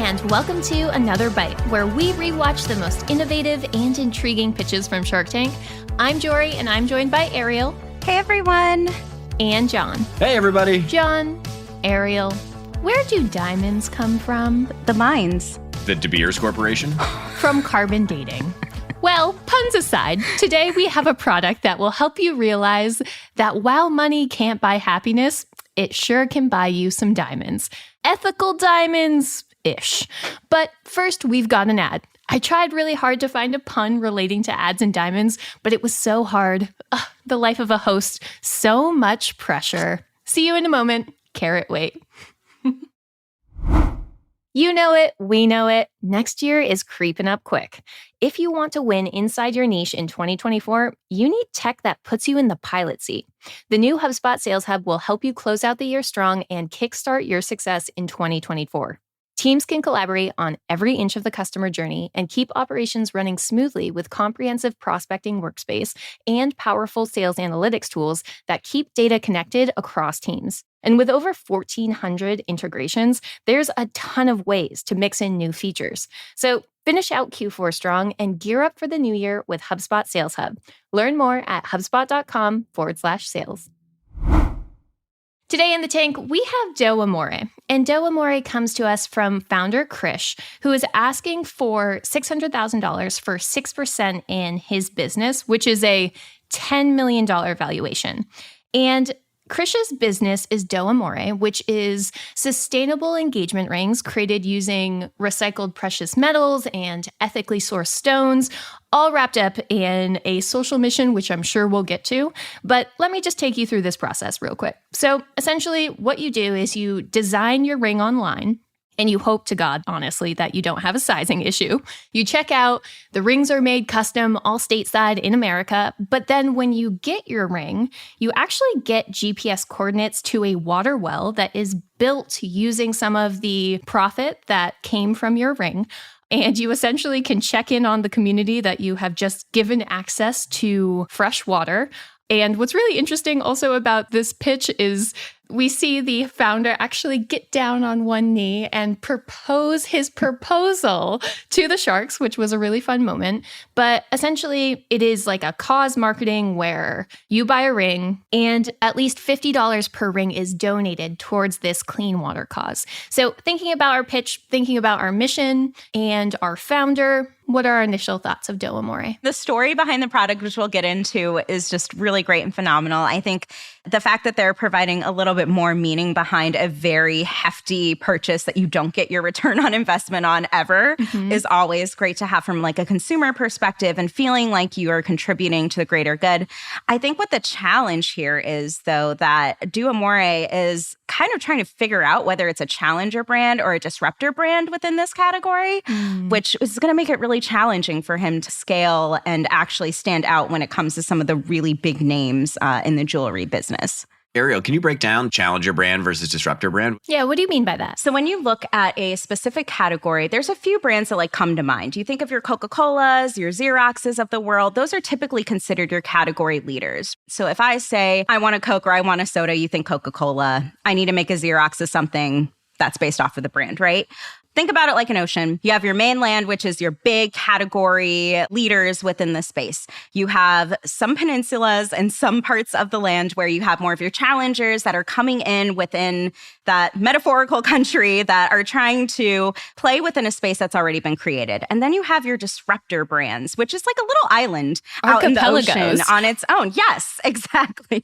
and welcome to Another Bite, where we rewatch the most innovative and intriguing pitches from Shark Tank. I'm Jorie, and I'm joined by Ariel. Hey, everyone. And Jon. Hey, everybody. Jon, Ariel, where do diamonds come from? The mines. The De Beers Corporation? From carbon dating. Well, puns aside, today we have a product that will help you realize that while money can't buy happiness, it sure can buy you some diamonds. Ethical diamonds-ish. But first, we've got an ad. I tried really hard to find a pun relating to ads and diamonds, but it was so hard. Ugh, the life of a host. So much pressure. See you in a moment. Carrot wait. You know it, we know it. Next year is creeping up quick. If you want to win inside your niche in 2024, you need tech that puts you in the pilot seat. The new HubSpot Sales Hub will help you close out the year strong and kickstart your success in 2024. Teams can collaborate on every inch of the customer journey and keep operations running smoothly with comprehensive prospecting workspace and powerful sales analytics tools that keep data connected across teams. And with over 1,400 integrations, there's a ton of ways to mix in new features. So finish out Q4 strong and gear up for the new year with HubSpot Sales Hub. Learn more at hubspot.com/sales. Today in the tank, we have Doe Amore. And Doe Amore comes to us from founder Krish, who is asking for $600,000 for 6% in his business, which is a $10 million valuation. And Krish's business is Doe Amore, which is sustainable engagement rings created using recycled precious metals and ethically sourced stones, all wrapped up in a social mission, which I'm sure we'll get to. But let me just take you through this process real quick. So essentially, what you do is you design your ring online, and you hope to God, honestly, that you don't have a sizing issue. You check out, the rings are made custom, all stateside in America. But then when you get your ring, you actually get GPS coordinates to a water well that is built using some of the profit that came from your ring. And you essentially can check in on the community that you have just given access to fresh water. And what's really interesting also about this pitch is we see the founder actually get down on one knee and propose his proposal to the sharks, which was a really fun moment. But essentially, it is like a cause marketing where you buy a ring and at least $50 per ring is donated towards this clean water cause. So thinking about our pitch, thinking about our mission and our founder, what are our initial thoughts of Doe Amore? The story behind the product, which we'll get into, is just really great and phenomenal. I think the fact that they're providing a little bit more meaning behind a very hefty purchase that you don't get your return on investment on ever is always great to have from like a consumer perspective and feeling like you are contributing to the greater good. I think what the challenge here is, though, that Doe Amore is kind of trying to figure out whether it's a challenger brand or a disruptor brand within this category, which is going to make it really challenging for him to scale and actually stand out when it comes to some of the really big names in the jewelry business. Ariel, can you break down challenger brand versus disruptor brand? Yeah, what do you mean by that? So when you look at a specific category, there's a few brands that like come to mind. You think of your Coca-Colas, your Xeroxes of the world. Those are typically considered your category leaders. So if I say, I want a Coke or I want a soda, you think Coca-Cola. I need to make a Xerox of something, that's based off of the brand, right? Think about it like an ocean. You have your mainland, which is your big category leaders within the space. You have some peninsulas and some parts of the land where you have more of your challengers that are coming in within that metaphorical country that are trying to play within a space that's already been created. And then you have your disruptor brands, which is like a little island out in the ocean on its own. Yes, exactly.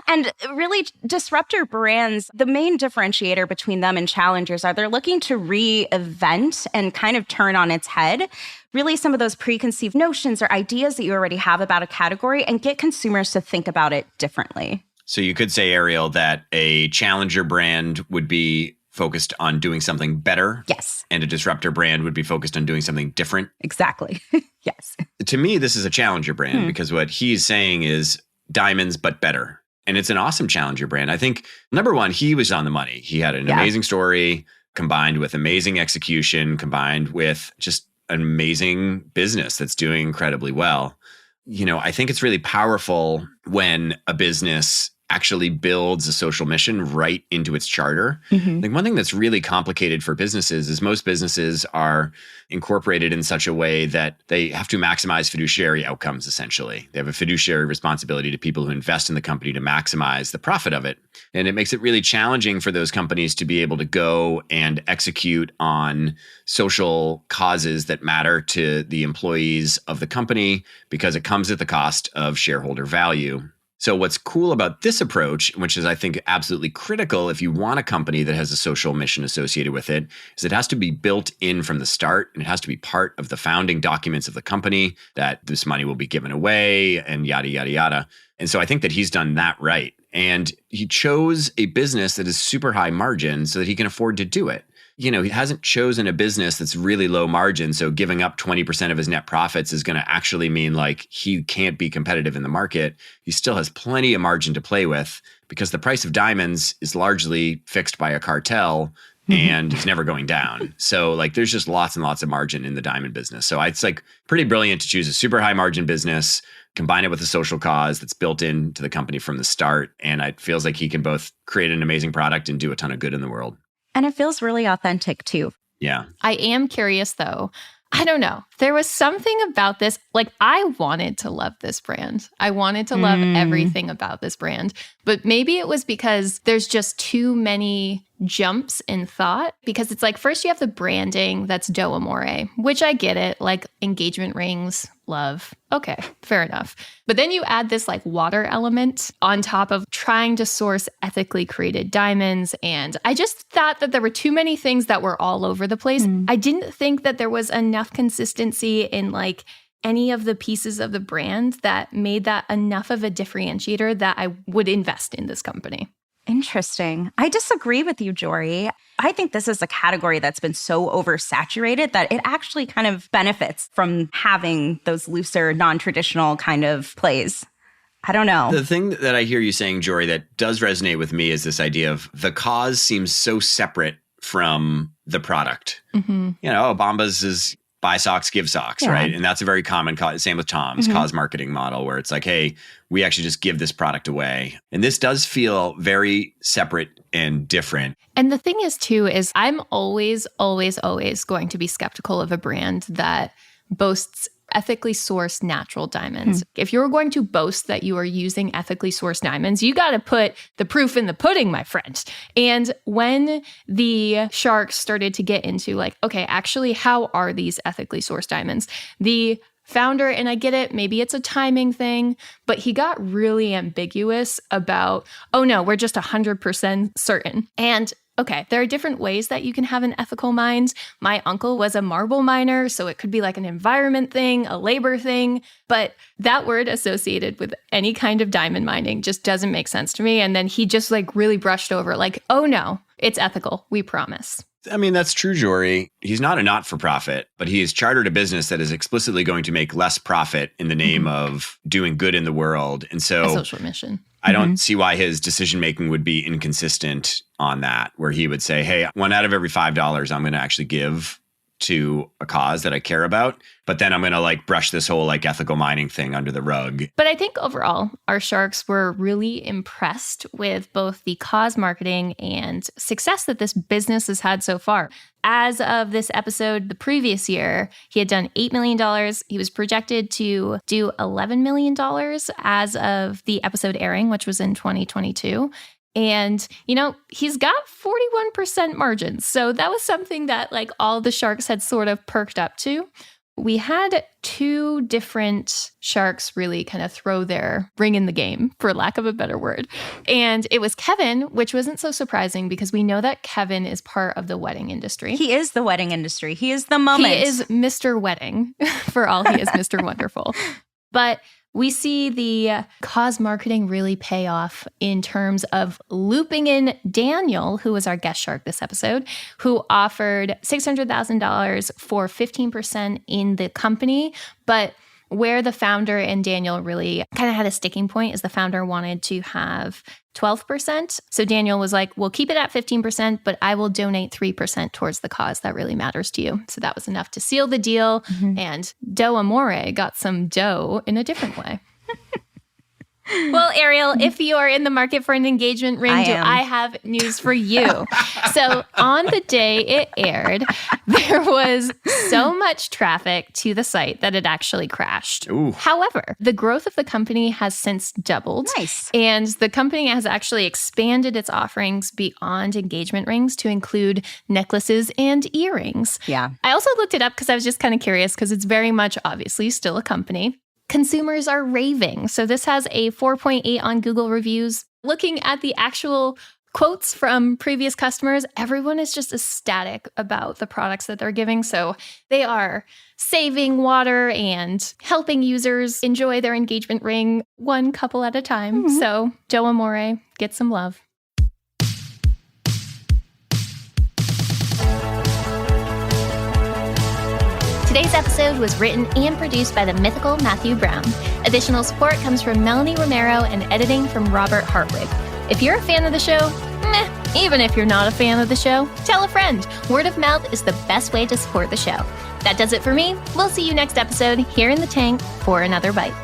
And really, disruptor brands, the main differentiator between them and challengers are they're looking to re-event and kind of turn on its head really some of those preconceived notions or ideas that you already have about a category and get consumers to think about it differently. So you could say, Ariel, that a challenger brand would be focused on doing something better. Yes. And a disruptor brand would be focused on doing something different. Exactly. Yes. To me, this is a challenger brand because what he's saying is diamonds, but better. And it's an awesome challenger brand. I think, number one, he was on the money. He had an amazing story combined with amazing execution, combined with just an amazing business that's doing incredibly well. You know, I think it's really powerful when a business actually builds a social mission right into its charter. Like one thing that's really complicated for businesses is most businesses are incorporated in such a way that they have to maximize fiduciary outcomes, essentially. They have a fiduciary responsibility to people who invest in the company to maximize the profit of it. And it makes it really challenging for those companies to be able to go and execute on social causes that matter to the employees of the company because it comes at the cost of shareholder value. So what's cool about this approach, which is I think absolutely critical if you want a company that has a social mission associated with it, is it has to be built in from the start, and it has to be part of the founding documents of the company that this money will be given away and yada, yada, yada. And so I think that he's done that right. And he chose a business that is super high margin so that he can afford to do it. He hasn't chosen a business that's really low margin. So giving up 20% of his net profits is going to actually mean like he can't be competitive in the market. He still has plenty of margin to play with because the price of diamonds is largely fixed by a cartel and it's never going down. So like there's just lots and lots of margin in the diamond business. So it's like pretty brilliant to choose a super high margin business, combine it with a social cause that's built into the company from the start. And it feels like he can both create an amazing product and do a ton of good in the world. And it feels really authentic too. Yeah. I am curious though. I don't know. There was something about this. Like I wanted to love this brand. I wanted to love everything about this brand. But maybe it was because there's just too many jumps in thought. Because it's like first you have the branding that's Do Amore, which I get it. Like engagement rings, love. Okay, fair enough. But then you add this like water element on top of trying to source ethically created diamonds. And I just thought that there were too many things that were all over the place. I didn't think that there was enough consistency in like any of the pieces of the brand that made that enough of a differentiator that I would invest in this company. Interesting. I disagree with you, Jorie. I think this is a category that's been so oversaturated that it actually kind of benefits from having those looser, non-traditional kind of plays. I don't know. The thing that I hear you saying, Jorie, that does resonate with me is this idea of the cause seems so separate from the product. Bombas is buy socks, give socks, right? And that's a very common cause. Same with Tom's cause marketing model, where it's like, hey, we actually just give this product away. And this does feel very separate and different. And the thing is, too, is I'm always, always, always going to be skeptical of a brand that boasts ethically sourced natural diamonds. If you're going to boast that you are using ethically sourced diamonds, you got to put the proof in the pudding, my friend. And when the sharks started to get into like, okay, actually, how are these ethically sourced diamonds? The founder, and I get it, maybe it's a timing thing, but he got really ambiguous about, oh no, we're just 100% certain. And okay, there are different ways that you can have an ethical mind. My uncle was a marble miner, so it could be like an environment thing, a labor thing. But that word associated with any kind of diamond mining just doesn't make sense to me. And then he just like really brushed over like, oh no, it's ethical. We promise. I mean, that's true, Jorie. He's not a not-for-profit, but he has chartered a business that is explicitly going to make less profit in the name of doing good in the world. And so a social mission. I don't see why his decision-making would be inconsistent on that, where he would say, hey, 1 out of every $5 I'm going to actually give to a cause that I care about. But then I'm going to like brush this whole like ethical mining thing under the rug. But I think overall, our sharks were really impressed with both the cause marketing and success that this business has had so far. As of this episode, the previous year, he had done $8 million. He was projected to do $11 million as of the episode airing, which was in 2022. And, he's got 41% margins. So that was something that like all the sharks had sort of perked up to. We had 2 different sharks really kind of throw their ring in the game, for lack of a better word. And it was Kevin, which wasn't so surprising because we know that Kevin is part of the wedding industry. He is the wedding industry. He is the moment. He is Mr. Wedding, for all he is Mr. Wonderful. But we see the cause marketing really pay off in terms of looping in Daniel, who was our guest shark this episode, who offered $600,000 for 15% in the company. But where the founder and Daniel really kind of had a sticking point is the founder wanted to have 12%. So Daniel was like, we'll keep it at 15%, but I will donate 3% towards the cause that really matters to you. So that was enough to seal the deal. And Do Amore got some dough in a different way. Well, Ariel, if you are in the market for an engagement ring, I have news for you. So on the day it aired, there was so much traffic to the site that it actually crashed. Ooh. However, the growth of the company has since doubled. Nice. And the company has actually expanded its offerings beyond engagement rings to include necklaces and earrings. Yeah. I also looked it up because I was just kind of curious because it's very much obviously still a company. Consumers are raving. So this has a 4.8 on Google reviews. Looking at the actual quotes from previous customers, everyone is just ecstatic about the products that they're giving. So they are saving water and helping users enjoy their engagement ring one couple at a time. Mm-hmm. So Joe Amore, get some love. Today's episode was written and produced by the mythical Matthew Brown. Additional support comes from Melanie Romero and editing from Robert Hartwig. If you're a fan of the show, even if you're not a fan of the show, tell a friend. Word of mouth is the best way to support the show. That does it for me. We'll see you next episode here in the tank for another bite.